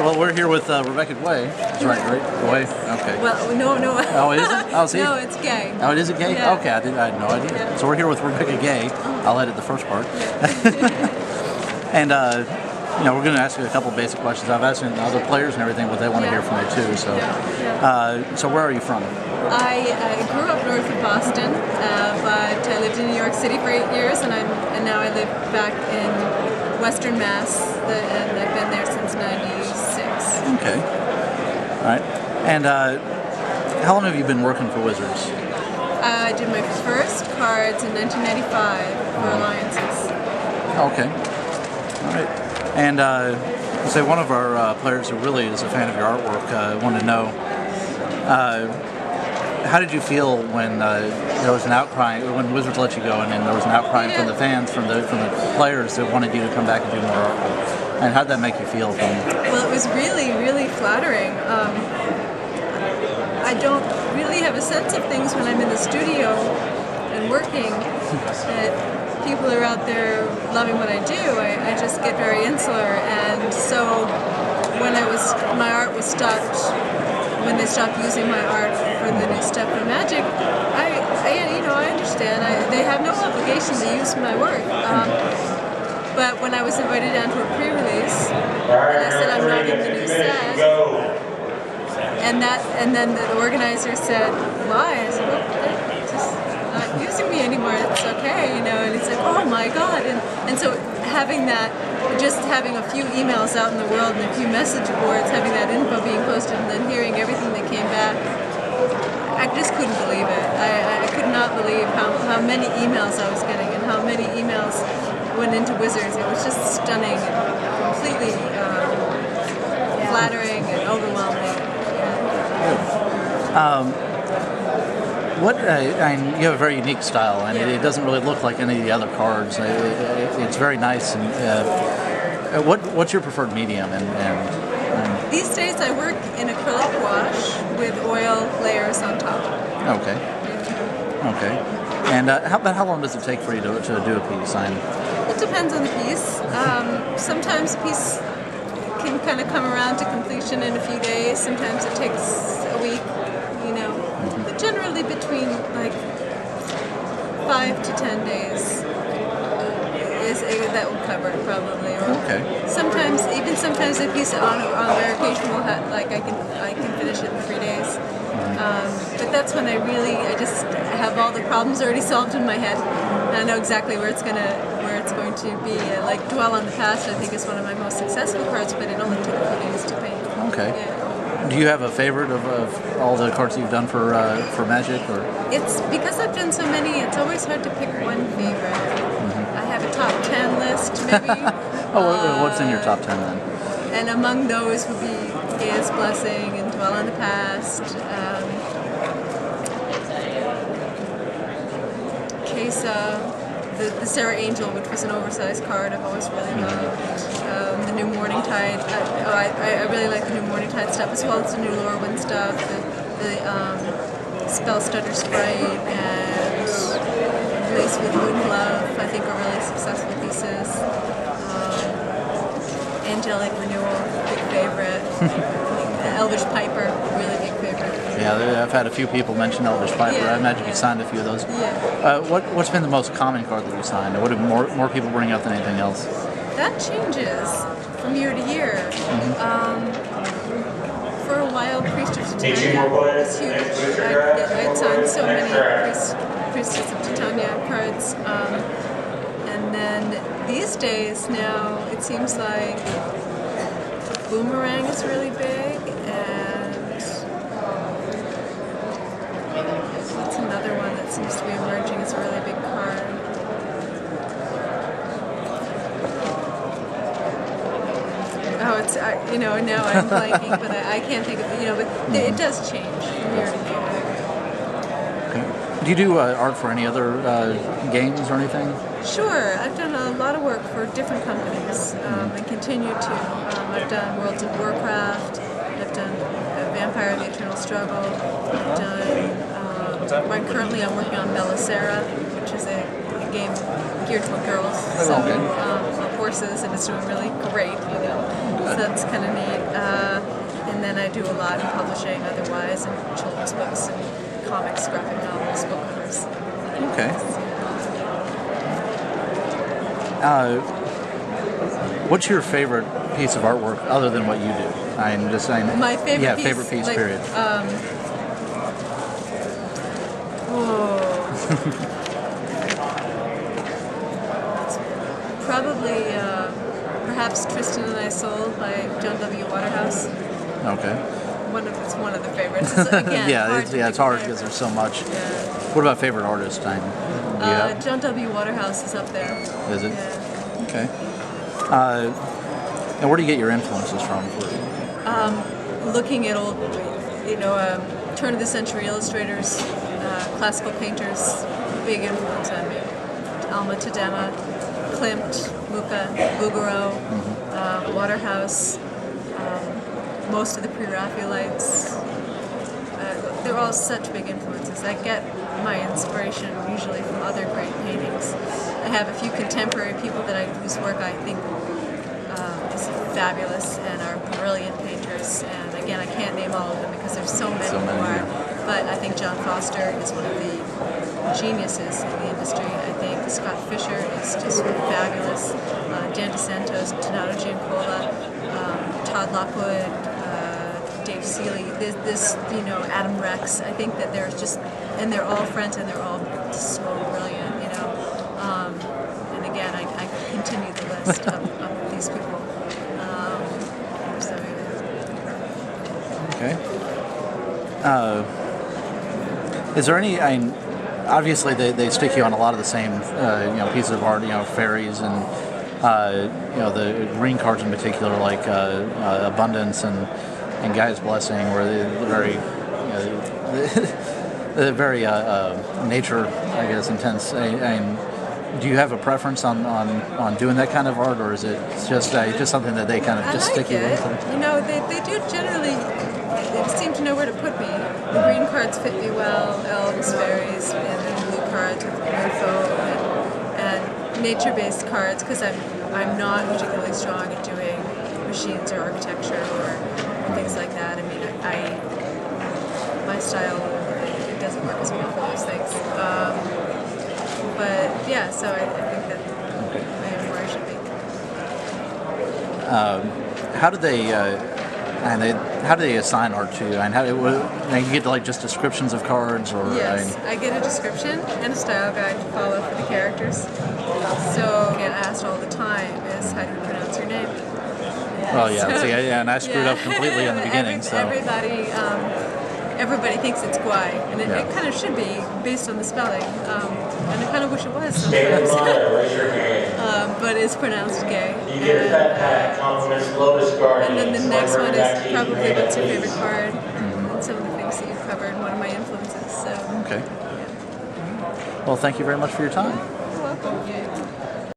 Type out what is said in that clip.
Well, we're here with Rebecca Guay. That's right? Guay? Okay. Well, no. Oh, it isn't? Oh, see? No, it's Gay. Oh, it is a Gay? Yeah. Okay, I had no idea. Yeah. So we're here with Rebecca Gay. I'll edit the first part. And, we're going to ask you a couple basic questions. I've asked other players and everything what they want to hear from you, too. So, so where are you from? I grew up north of Boston, but I lived in New York City for 8 years, and now I live back in Western Mass, and I've been there since '96. Okay. All right. And how long have you been working for Wizards? I did my first cards in 1995 for Alliances. Okay. All right. And say one of our players who really is a fan of your artwork wanted to know, how did you feel when there was an outcry, when Wizards let you go, and then there was an outcry from the fans, from the players that wanted you to come back and do more artwork? And how did that make you feel? Well, it was really, really flattering. I don't really have a sense of things when I'm in the studio and working. That people are out there loving what I do. I just get very insular, and so when my art was stopped, when they stopped using my art for the new stuff in Magic, I understand. They have no obligation to use my work. But when I was invited down to a pre-release, and I said I'm not in the new set, and then the organizer said, "Why?" I said, "Well, they're just not using me anymore. It's okay, And he's like, "Oh my God!" And so having that, just having a few emails out in the world and a few message boards, having that info being posted, and then hearing everything that came back, I just couldn't believe it. I could not believe how many emails I was getting and how many emails went into Wizards. It was just stunning and completely flattering and overwhelming. You have a very unique style, and it doesn't really look like any of the other cards. It's very nice. And what's your preferred medium? These days, I work in acrylic wash with oil layers on top. Okay. Okay. And how long does it take for you to do a piece? It depends on the piece. Sometimes a piece can kind of come around to completion in a few days. Sometimes it takes a week, But generally between 5 to 10 days that will cover it probably. Or okay. Sometimes a piece on rare occasion will have I can finish it in 3 days. But that's when I just have all the problems already solved in my head, and I know exactly where it's going to be. Like Dwell on the Past, I think is one of my most successful cards, but it only took a few days to paint. Okay. Yeah. Do you have a favorite of all the cards that you've done for Magic? Or it's because I've done so many. It's always hard to pick one favorite. I have a top 10 list, maybe. What's in your top 10 then? And among those would be Gaia's Blessing and Dwell on the Past. Kesa, the Sarah Angel, which was an oversized card, I've always really loved. The new Morningtide, I really like the new Morningtide stuff, as well as the new Lorwyn stuff, the Spell Stutter Sprite, and Lace with Moon Glove, I think are really successful pieces. Angelic Renewal, big favorite. Elvish Piper, really big favorite. Yeah, I've had a few people mention Elvish Piper. I imagine you signed a few of those. Yeah. What's been the most common card that you signed? What do more people bring out than anything else? That changes from year to year. For a while, Priestess of Titania was huge. I'd signed so many Priestess of Titania cards. And then these days now, it seems like Boomerang is really big, and what's another one that seems to be emerging as a really big card? Oh, it's now I'm blanking, but I can't think of but it does change from year to year. Okay. Do you do art for any other games or anything? Sure, I've done a lot of work for different companies and continue to. I've done Worlds of Warcraft, I've done Vampire: The Eternal Struggle, I've done. Currently, I'm working on Melisera, which is a game geared toward girls. So, a courses and it's doing really great, you know. So that's kind of neat. And then I do a lot in publishing otherwise, and children's books and comics, graphic novels, book covers. Okay. What's your favorite piece of artwork other than what you do? I'm just saying. My favorite yeah, piece, favorite piece, like, period. Probably, perhaps Tristan and I Sold by John W. Waterhouse. Okay. It's one of the favorites. It's, again, yeah, it's hard pick a because there's so much. Yeah. What about favorite artist? John W. Waterhouse is up there. Is it? Yeah. Okay. And where do you get your influences from? Looking at old, turn of the century illustrators, classical painters, big influence on me. Alma Tadema, Klimt, Mucha, Bouguereau, Waterhouse, most of the Pre-Raphaelites. They're all such big influences. I get my inspiration usually from other great paintings. I have a few contemporary people whose work I think is fabulous and are brilliant painters. And again, I can't name all of them because there's so many more. But I think John Foster is one of the geniuses in the industry. I think Scott Fisher is just fabulous. Dan DeSantos, Donato Giancola, Todd Lockwood, Dave Seeley, Adam Rex. I think that and they're all friends and they're all so brilliant, and again, I continue the list of these people. Okay. Is there any? Obviously, they stick you on a lot of the same, pieces of art. Fairies and the green cards in particular, like Abundance and Guy's Blessing, where they're very, nature, I guess, intense. Do you have a preference on doing that kind of art, or is it just something that they kind of just stick you with? They do generally. They seem to know where to put me. The green cards fit me well, elves, fairies, and then blue cards with info and nature-based cards, because I'm not particularly strong at doing machines or architecture or things like that. I mean, my style it doesn't work as well for those things. But yeah, so I think that I am where I should be. How do they assign art to you? And you get just descriptions of cards, or yes, I get a description and a style guide to follow for the characters. So I get asked all the time is how do you pronounce your name? Well, yeah, and I screwed up completely in the beginning. Everybody thinks it's Guay, and it kind of should be based on the spelling. And I kind of wish it was sometimes. Raise your hand. But it's pronounced Gay. You get a fat pack, compliments Lotus Garden. And then the next one is probably what's your favorite card, and some of the things that you've covered, and one of my influences. So. Okay. Well, thank you very much for your time. You're welcome.